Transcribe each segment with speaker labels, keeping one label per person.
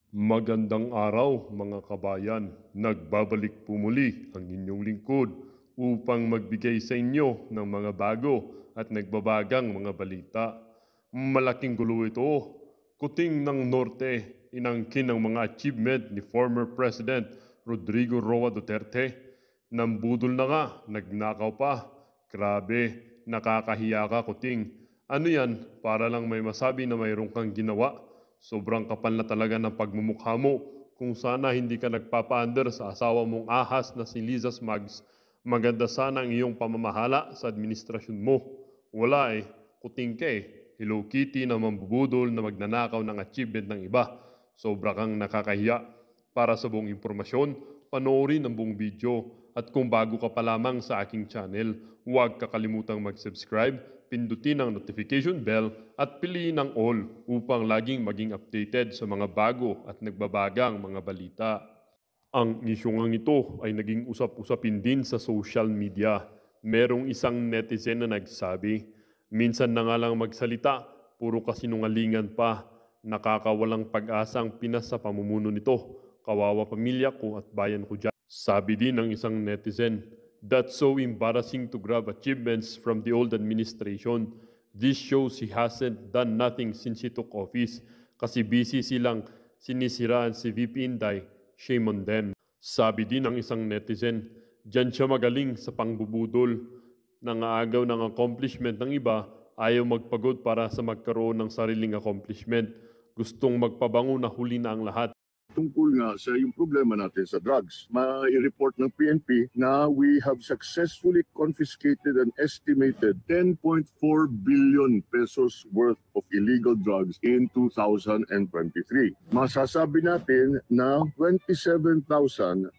Speaker 1: Magandang araw mga kabayan. Nagbabalik po muli ang inyong lingkod upang magbigay sa inyo ng mga bago at nagbabagang mga balita. Malaking gulo ito. Kuting ng Norte, inangkin ang mga achievement ni former President Rodrigo Roa Duterte. Nambudol na nga, nagnakaw pa. Grabe, nakakahiya ka kuting. Ano yan, para lang may masabi na mayroon kang ginawa. Sobrang kapal na talaga ng pagmumukha mo. Kung sana hindi ka nagpapaandar sa asawa mong ahas na si Liza Smags, maganda sana ang iyong pamamahala sa administrasyon mo. Wala eh, kuting ka eh. Hello Kitty na mambubudol na magnanakaw ng achievement ng iba. Sobra kang nakakahiya. Para sa buong impormasyon, panoorin ang buong video. At kung bago ka pa lamang sa aking channel, huwag kakalimutan mag-subscribe, pindutin ang notification bell at piliin ang all upang laging maging updated sa mga bago at nagbabagang mga balita. Ang isyong ito ay naging usap-usapin din sa social media. Merong isang netizen na nagsabi, minsan na nga lang magsalita, puro kasinungalingan pa, nakakawalang pag-asang Pinas sa pamumuno nito. Kawawa pamilya ko at bayan ko dyan. Sabi din ng isang netizen, that's so embarrassing to grab achievements from the old administration. This shows he hasn't done nothing since he took office kasi busy silang sinisiraan si VP Inday, shame on them. Sabi din ng isang netizen, diyan siya magaling sa pangbubudol. Nangaagaw ng accomplishment ng iba, ayaw magpagod para sa magkaroon ng sariling accomplishment. Gustong magpabango na huli na ang lahat.
Speaker 2: Tungkol nga sa yung problema natin sa drugs. Ma-report ng PNP na we have successfully confiscated an estimated 10.4 billion pesos worth of illegal drugs in 2023. Masasabi natin na 27,968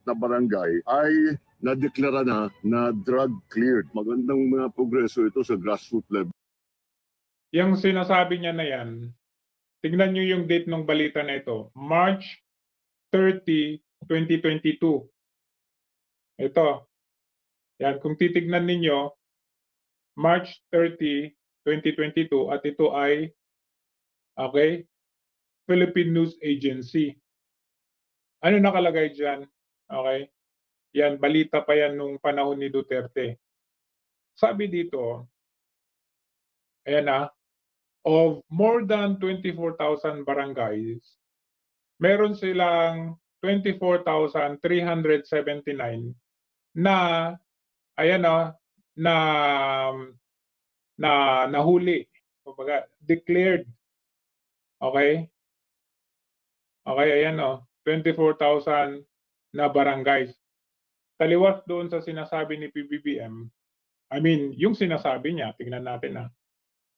Speaker 2: na barangay ay nadeklara na drug cleared. Magandang mga progreso ito sa grassroots level.
Speaker 3: Yung sinasabi niya na yan, tignan nyo yung date ng balita na ito. March 30, 2022. Ito. Yan, kung titignan ninyo, March 30, 2022 at ito ay Philippine News Agency. Ano nakalagay dyan? Okay? Yan, balita pa yan nung panahon ni Duterte. Sabi dito, ayan of more than 24,000 barangays, meron silang 24,379 na nahuli, kumbaga declared. Okay? Okay, ayan 24,000 na barangays. Taliwas doon sa sinasabi ni PBBM, yung sinasabi niya, tingnan natin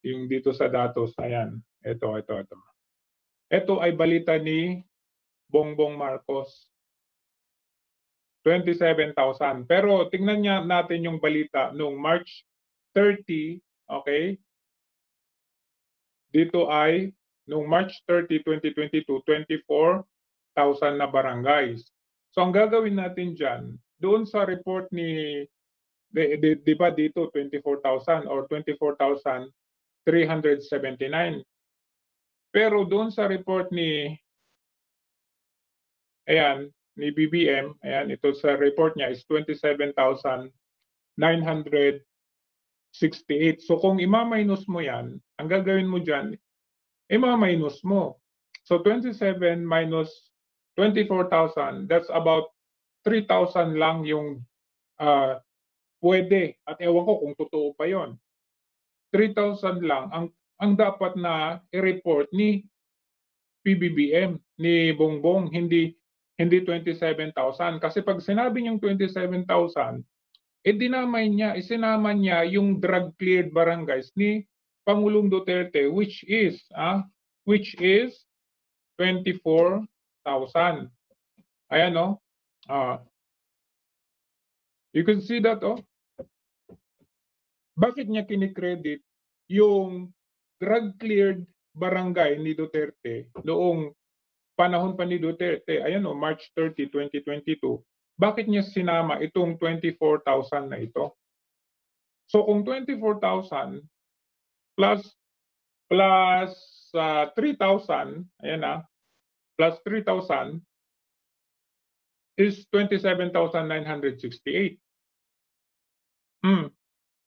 Speaker 3: yung dito sa datos, ayan, ito. Ito ay balita ni Bongbong Marcos. 27,000. Pero tingnan natin yung balita noong March 30, okay? Dito ay noong March 30, 2022, 24,000 na barangays. So ang gagawin natin dyan, doon sa report ni, di ba dito 24,000 or 24,379. Pero doon sa report ni BBM, ito sa report niya is 27,968. So kung ima-minus mo yan, ang gagawin mo dyan, ima-minus mo. So 27 minus 24,000, that's about 3,000 lang yung pwede. At ewan ko kung totoo pa yon. 3,000 lang ang dapat na i-report ni PBBM, ni Bongbong, hindi 27,000. Kasi pag sinabi niyang 27,000, isinama niya yung drug-cleared barangays ni Pangulong Duterte, which is 24,000. Ayan you can see that Bakit niya kinikredit yung drug-cleared barangay ni Duterte noong panahon pa ni Duterte, March 30, 2022, bakit niya sinama itong 24,000 na ito? So kung 24,000 plus 3,000, ayan na, plus 3,000 is 27,968.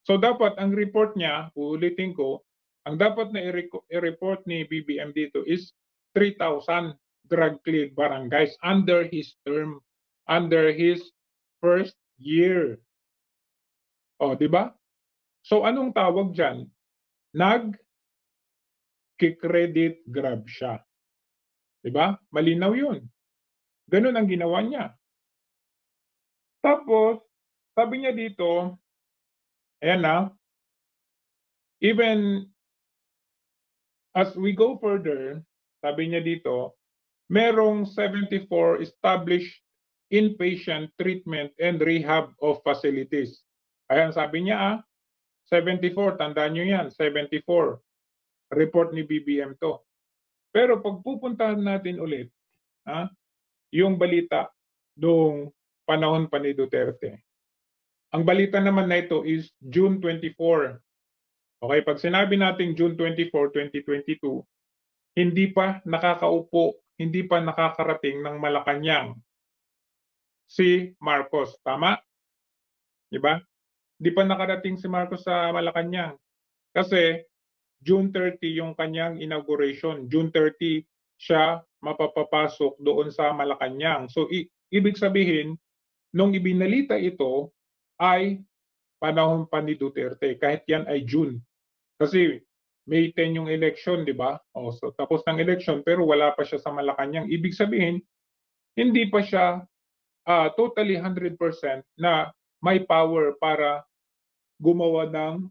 Speaker 3: So dapat ang report niya, uulitin ko, ang dapat na i-report ni BBM dito is 3,000 drug-cleared barangays under his term, under his first year. O, di ba? So anong tawag dyan? Nag-credit grab siya. Di ba? Malinaw yun. Ganun ang ginawa niya. Tapos, sabi niya dito, ayan na, even as we go further, sabi niya dito, merong 74 established inpatient treatment and rehab of facilities. Ayan, sabi niya 74, tandaan nyo yan, 74. Report ni BBM to. Pero pag pupuntahan natin ulit, yung balita noong panahon pa ni Duterte. Ang balita naman na ito is June 24. Okay, pag sinabi natin June 24, 2022, hindi pa nakakaupo, hindi pa nakakarating ng Malacanang si Marcos. Tama? Diba? Hindi pa nakarating si Marcos sa Malacanang. Kasi June 30 yung kanyang inauguration. June 30 siya mapapapasok doon sa Malacanang. So, ibig sabihin, nung ibinalita ito ay panahon pa ni Duterte. Kahit yan ay June. Kasi May 10 yung election, di ba? So tapos ng election pero wala pa siya sa Malacanang. Ibig sabihin, hindi pa siya totally 100% na may power para gumawa ng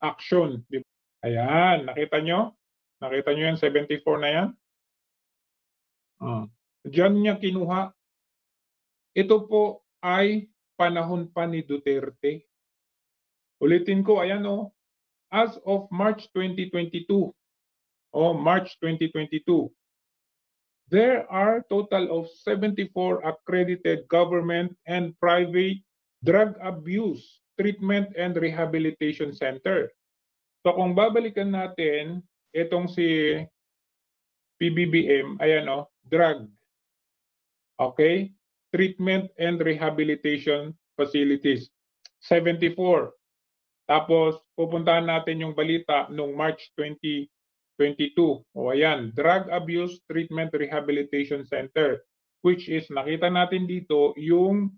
Speaker 3: action. Di ba? Ayan, nakita nyo? Nakita nyo yan, 74 na yan? Diyan niya kinuha. Ito po ay panahon pa ni Duterte. Ulitin ko, ayan as of March 2022, March 2022, there are total of 74 accredited government and private drug abuse treatment and rehabilitation center. So kung babalikan natin itong si PBBM, ayan drug. Okay? Treatment and rehabilitation facilities. 74. Tapos pupuntahan natin yung balita noong March 2022. Ayan, Drug Abuse Treatment Rehabilitation Center, which is nakita natin dito yung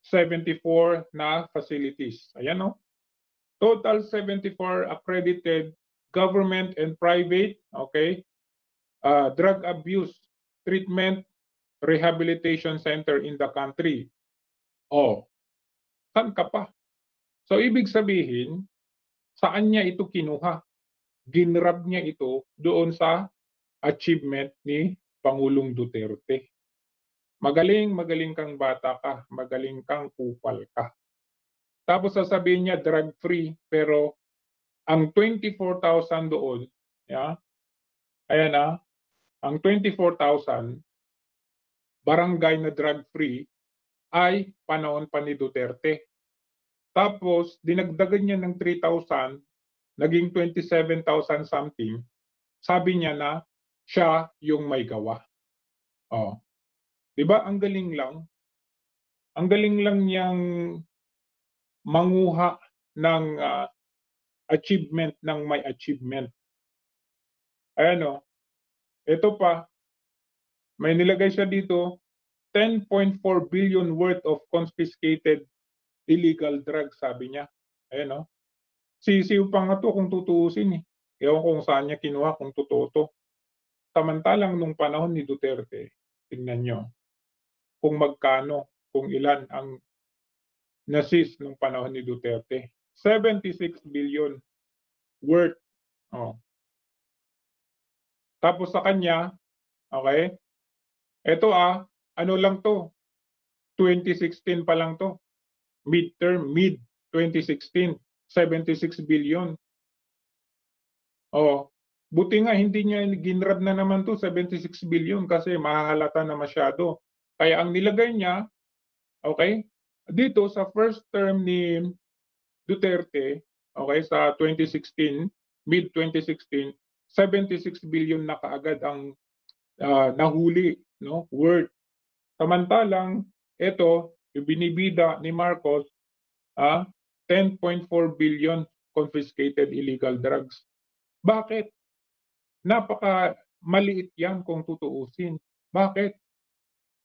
Speaker 3: 74 na facilities. Ayan Total 74 accredited government and private, okay, drug abuse treatment rehabilitation center in the country. Saan ka pa? So ibig sabihin, saan niya ito kinuha? Ginrab niya ito doon sa achievement ni Pangulong Duterte. Magaling kang bata ka, magaling kang kupal ka. Tapos sasabihin niya drug-free, pero ang 24,000 doon, ayan ang 24,000 barangay na drug-free ay panahon pa ni Duterte. Tapos, dinagdagan niya ng 3,000, naging 27,000 something. Sabi niya na siya yung may gawa. Diba? Ang galing lang. Ang galing lang niyang manguha ng achievement ng may achievement. Ayan ito pa, may nilagay siya dito, 10.4 billion worth of confiscated illegal drugs, sabi niya. Ayan Sisiw pa nga to kung tutuusin Ewan kung saan niya kinuha kung totoo to. Samantalang nung panahon ni Duterte, tingnan nyo, kung magkano, kung ilan ang nasis nung panahon ni Duterte. 76 billion worth. Tapos sa kanya, okay, ito ano lang to, 2016 pa lang to. Midterm, mid-2016, 76 billion. Buti nga hindi niya ginrab na naman to 76 billion kasi mahahalata na masyado. Kaya ang nilagay niya, okay, dito sa first term ni Duterte, okay, sa 2016, mid-2016, 76 billion na kaagad ang nahuli, no, worth. Samantalang ito, yung binibida ni Marcos, 10.4 billion confiscated illegal drugs. Bakit? Napaka maliit yan kung tutuusin. Bakit?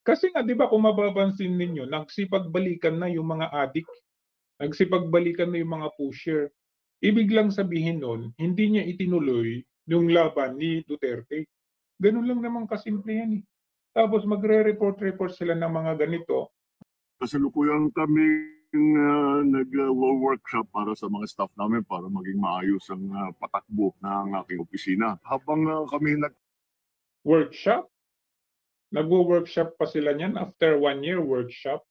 Speaker 3: Kasi nga, di ba, kung mapapansin ninyo, nagsipagbalikan na yung mga addict, nagsipagbalikan na yung mga pusher. Ibig lang sabihin nun, hindi niya itinuloy yung laban ni Duterte. Ganun lang naman kasimple yan eh. Tapos magre-report sila ng mga ganito.
Speaker 2: Kasalukuyang kami nag-workshop para sa mga staff namin para maging maayos ang patakbo ng aking opisina. Habang kami
Speaker 3: Workshop? Nagwo-workshop pa sila niyan after 1 year workshop?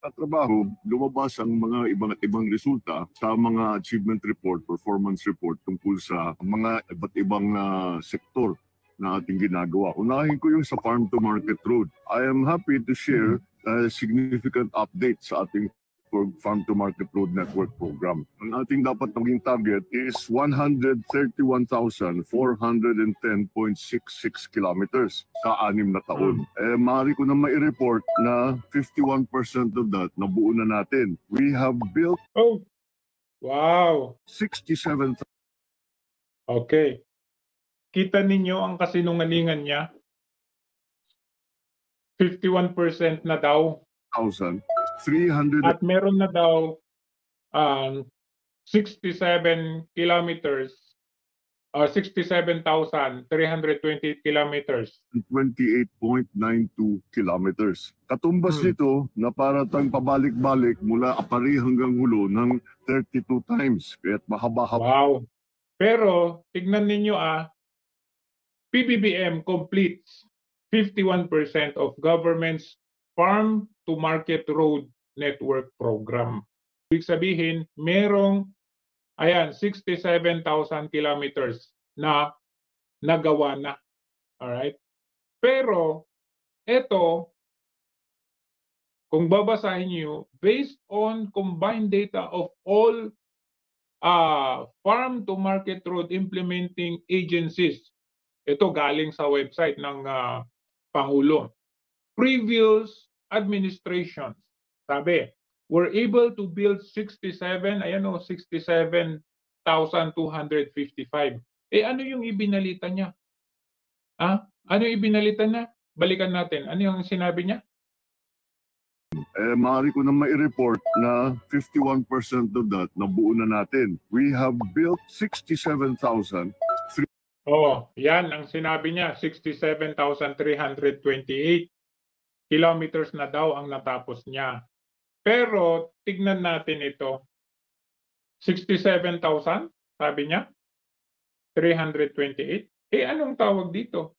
Speaker 2: nagtatrabaho, lumabas ang mga ibang at ibang resulta sa mga achievement report, performance report tungkol sa mga iba't ibang sektor na ating ginagawa. Unahin ko yung sa Farm to Market Road. I am happy to share a significant update sa ating Farm to Market Road Network Program. Ang ating dapat maging target is 131,410.66 kilometers sa 6 na taon. Maaari ko na mai-report na 51% of that nabuo na natin. We have built
Speaker 3: Oh, wow.
Speaker 2: 67,000
Speaker 3: Okay. Kita ninyo ang kasinungalingan niya? 51% na daw.
Speaker 2: 300
Speaker 3: At meron na daw 67 kilometers, 67,320 kilometers.
Speaker 2: 28.92 kilometers. Katumbas nito na paratang pabalik-balik mula Apari hanggang Hulo ng 32 times. Kaya't mahaba-haba.
Speaker 3: Wow. Pero tignan ninyo PBBM completes 51% of government's Farm to Market Road Network Program. Ibig sabihin, merong 67,000 kilometers na nagawa na. Alright? Pero, ito, kung babasahin niyo, based on combined data of all Farm to Market Road Implementing Agencies, ito galing sa website ng Pangulo. Previous administrations, sabi, were able to build 67,255. Ano yung ibinalita niya? Ano yung ibinalita niya? Balikan natin. Ano yung sinabi niya?
Speaker 2: Maaari ko na mai-report na 51% of that nabuo na natin. We have built 67,000.
Speaker 3: Yan ang sinabi niya, 67,328 kilometers na daw ang natapos niya. Pero tignan natin ito. 67,000, sabi niya, 328. Anong tawag dito?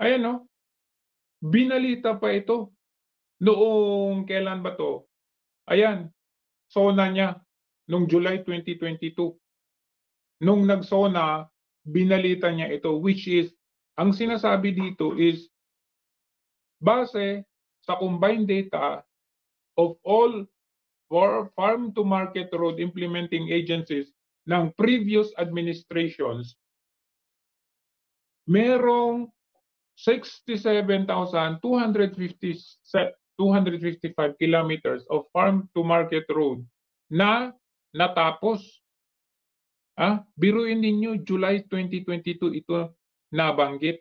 Speaker 3: Ayan binalita pa ito. Noong kailan ba to? Ayan, SONA niya, noong July 2022. Nung nag-SONA, binalita niya ito, which is, ang sinasabi dito is, base sa combined data of all Farm to Market Road Implementing Agencies ng previous administrations, merong 67,255 kilometers of Farm to Market Road na natapos. Biruin ninyo, July 2022 ito nabanggit.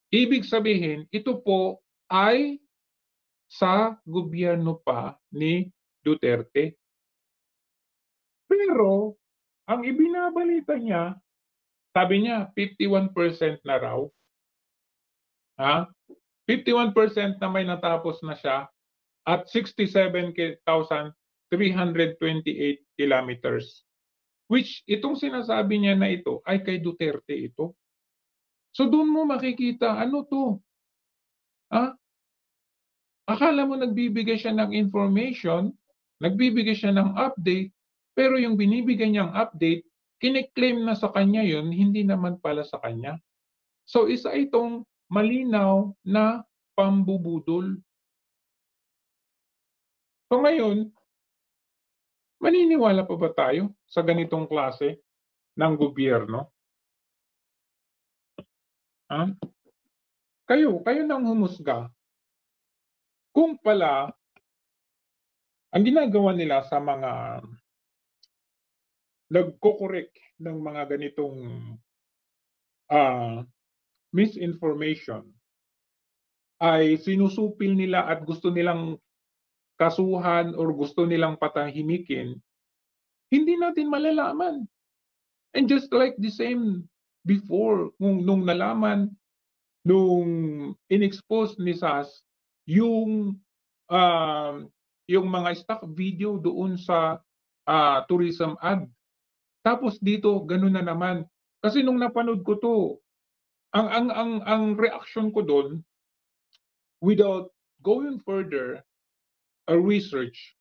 Speaker 3: Ibig sabihin, ito po ay sa gobyerno pa ni Duterte. Pero, ang ibinabalita niya, sabi niya, 51% na raw. 51% na may natapos na siya at 67,328 kilometers. Which, itong sinasabi niya na ito ay kay Duterte ito. So doon mo makikita, ano to? Akala mo nagbibigay siya ng information, nagbibigay siya ng update, pero yung binibigay niyang update, kiniklaim na sa kanya yun, hindi naman pala sa kanya. So isa itong malinaw na pambubudol. So ngayon, maniniwala pa ba tayo sa ganitong klase ng gobyerno? Ha? Kayo nang humusga. Kung pala, ang ginagawa nila sa mga nagko-correct ng mga ganitong misinformation ay sinusupil nila at gusto nilang kasuhan or gusto nilang patahimikin, hindi natin malalaman. And just like the same before, nung nalaman, nung inexpose ni SAS yung yung mga stock video doon sa tourism ad. Tapos dito ganun na naman. Kasi nung napanood ko 'to, ang reaction ko doon, without going further research,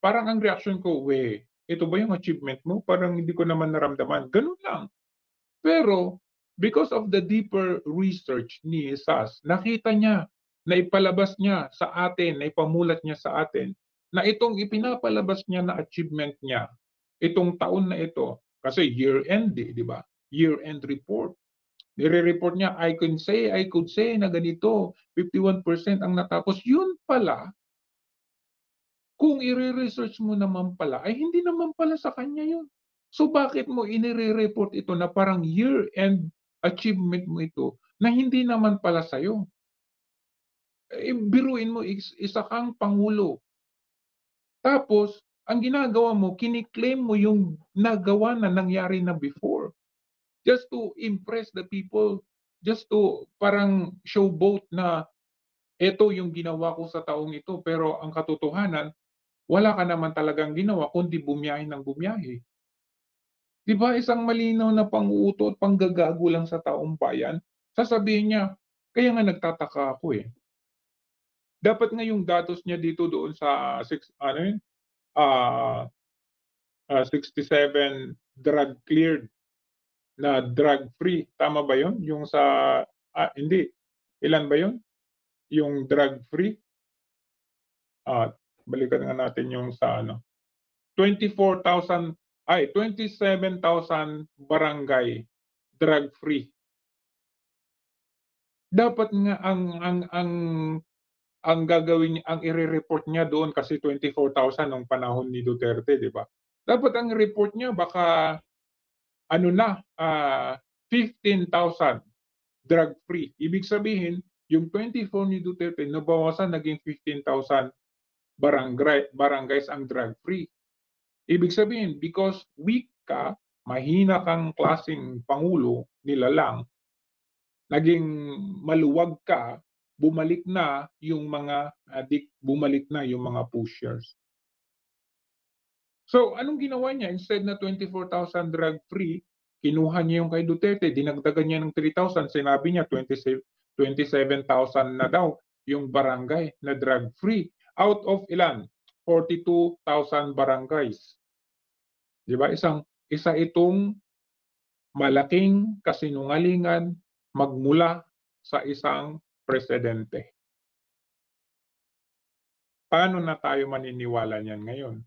Speaker 3: parang ang reaction ko, "We, ito ba yung achievement mo? Parang hindi ko naman naramdaman." Gano'n lang. Pero because of the deeper research ni SAS, nakita niya, naipalabas niya sa atin, naipamulat niya sa atin na itong ipinapalabas niya na achievement niya, itong taon na ito, kasi year-end di ba? Year-end report. Nire-report niya, I could say na ganito, 51% ang natapos. Yun pala, kung ire-research mo naman pala, ay hindi naman pala sa kanya yun. So bakit mo inire-report ito na parang year-end achievement mo ito na hindi naman pala sa'yo? Biruin mo, isa kang pangulo. Tapos, ang ginagawa mo, kiniklaim mo yung nagawa na nangyari na before. Just to impress the people, just to parang showboat na ito yung ginawa ko sa taong ito, pero ang katotohanan, wala ka naman talagang ginawa kundi bumiyahe ng bumiyahe. 'Di ba isang malinaw na pang-uuto at panggagago lang sa taong bayan? Sasabihin niya, kaya nga nagtataka ako, eh. Dapat nga yung datos niya dito doon sa 67 drug cleared na drug free, tama ba yun? Yung sa hindi, ilan ba yun? Yung drug free? Balikan nga natin yung sa 27,000 barangay drug free. Dapat nga ang gagawin niya, ang ire-report niya doon, kasi 24,000 nung panahon ni Duterte, 'di ba? Dapat ang report niya baka 15,000 drug free. Ibig sabihin, yung 24 ni Duterte nabawasan, naging 15,000 barangays ang drug free. Ibig sabihin, because weak ka, mahina kang klaseng pangulo, nilalang, naging maluwag ka, bumalik na yung mga addict, bumalik na yung mga pushers. So, anong ginawa niya? Instead na 24,000 drug free, kinuha niya yung kay Duterte, dinagdagan niya ng 3,000, sinabi niya 27,000 na daw yung barangay na drug free. Out of ilan? 42,000 barangays. 'Di ba? Isa itong malaking kasinungalingan magmula sa isang presidente. Paano na tayo maniniwala niyan ngayon?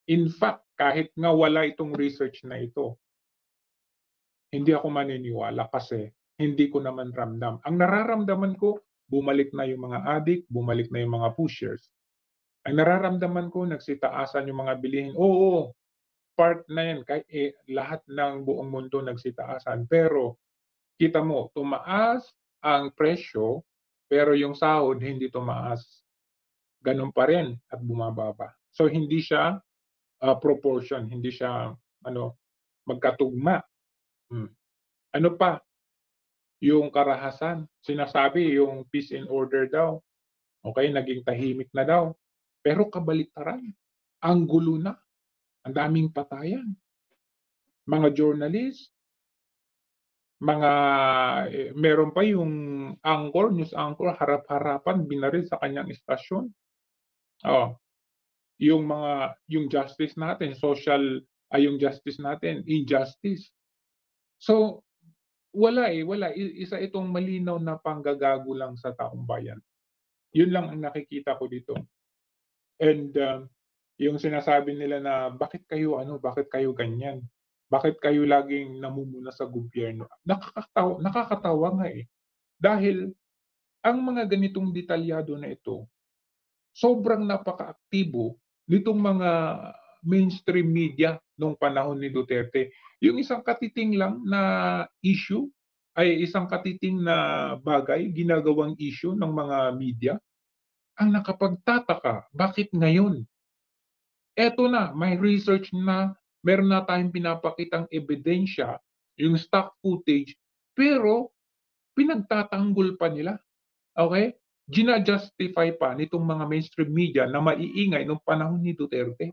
Speaker 3: In fact, kahit nga wala itong research na ito, hindi ako maniniwala kasi hindi ko naman ramdam. Ang nararamdaman ko, bumalik na yung mga addict, bumalik na yung mga pushers. Ang nararamdaman ko, nagsitaasan yung mga bilihin. Oo, part na yan. Lahat ng buong mundo nagsitaasan. Pero kita mo, tumaas ang presyo, pero yung sahod hindi tumaas. Ganun pa rin at bumababa. So hindi siya proportion, hindi siya magkatugma. Ano pa? Yung karahasan. Sinasabi yung peace and order daw. Okay, naging tahimik na daw. Pero kabaliktaran. Ang gulo na. Ang daming patayan. Mga journalist, meron pa yung news anchor, harap-harapan, binaril sa kanyang istasyon. Yung justice natin, yung justice natin, injustice. So, wala. Isa itong malinaw na panggagago lang sa taong bayan. Yun lang ang nakikita ko dito. And yung sinasabi nila na bakit kayo ganyan? Bakit kayo laging namumuna sa gobyerno? Nakakatawa nga, eh. Dahil ang mga ganitong detalyado na ito, sobrang napakaaktibo nitong mga mainstream media nung panahon ni Duterte. Yung isang katiting lang na issue ay isang katiting na bagay, ginagawang issue ng mga media, ang nakapagtataka, bakit ngayon? Eto na, may research na, meron na tayong pinapakitang ebidensya, yung stock footage, pero pinagtatanggol pa nila, okey? Jina-justify pa nitong mga mainstream media na maiingay nung panahon ni Duterte.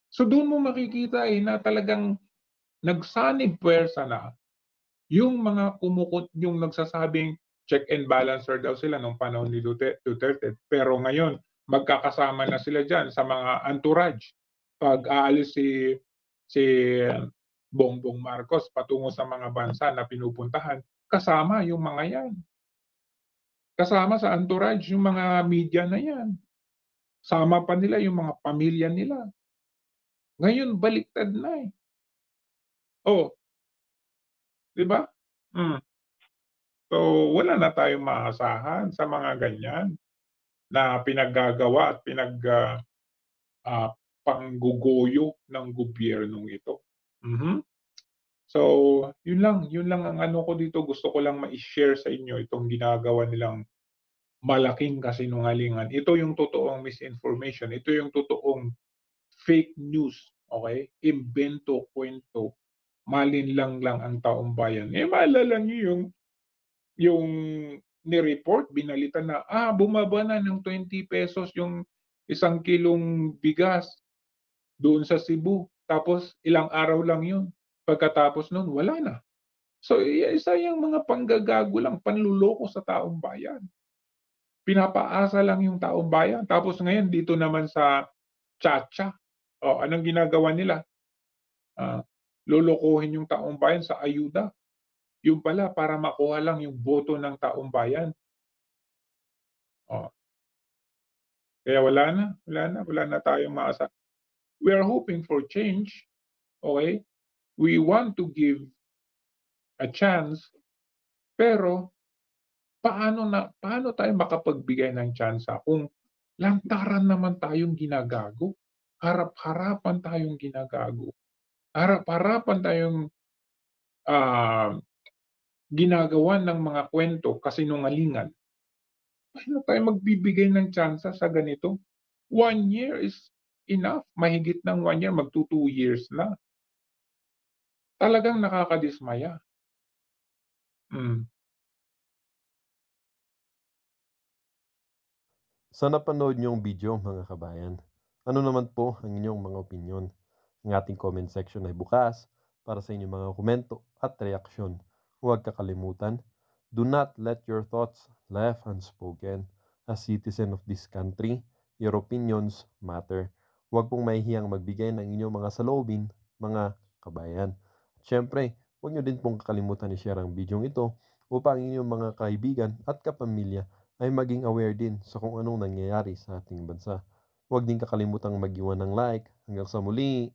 Speaker 3: So dun mo makikita, na talagang nagsanib puwersa na yung mga yung nagsasabing check and balancer daw sila nung panahon ni Duterte, pero ngayon magkakasama na sila diyan sa mga entourage. 'Pag aalis si Bongbong Marcos patungo sa mga bansa na pinupuntahan, kasama yung mga 'yan. Kasama sa entourage yung mga media na 'yan. Sama pa nila yung mga pamilya nila. Ngayon baliktad na, eh. Oh, 'di ba? Hmm. So, wala na tayong maasahan sa mga ganyan na pinaggagawa at ah, pangguguyo ng gobyernong ito. Mhm. So, yun lang ang ano ko dito, gusto ko lang mai-share sa inyo itong ginagawa nilang malaking kasinungalingan. Ito yung totoong misinformation, ito yung totoong fake news, okey? Imbento, kuwento, malinlang lang ang taong bayan. Eh, maalala niyo yung ni-report, binalita na, bumaba na ng ₱20 yung isang kilong bigas doon sa Cebu. Tapos ilang araw lang yun. Pagkatapos nun, wala na. So, isa yang mga panggagago lang, panluloko sa taong bayan. Pinapaasa lang yung taong bayan. Tapos ngayon dito naman sa Tsa-Tsa, anong ginagawa nila? Ah, Lolokohin yung taong bayan sa ayuda. Yun pala para makuha lang yung boto ng taong bayan. Oh, kaya wala na tayong maasa. We are hoping for change, okay? We want to give a chance, pero paano tayo makapagbigay ng tsansa kung lantaran naman tayong ginagago, harap-harapan tayong ginagago, harap-harapan tayong, ah, ginagawan ng mga kuwento, kasinungalingan. Paano tayo magbibigay ng tsansa sa ganito? 1 year is enough, mahigit ng 1 year, magtu 2 years na. Talagang nakakadismaya. Hmm.
Speaker 4: Sa napanood niyong video mga kabayan, ano naman po ang inyong mga opinyon? Ang ating comment section ay bukas para sa inyong mga komento at reaksyon. Huwag kakalimutan, do not let your thoughts left unspoken. As citizen of this country, your opinions matter. Huwag pong mahihiyang magbigay ng inyong mga saloobin, mga kabayan. At syempre, huwag niyo din pong kakalimutan i-share ang video ito upang inyong mga kaibigan at kapamilya ay maging aware din sa kung anong nangyayari sa ating bansa. Huwag din kakalimutang mag-iwan ng like. Hanggang sa muli!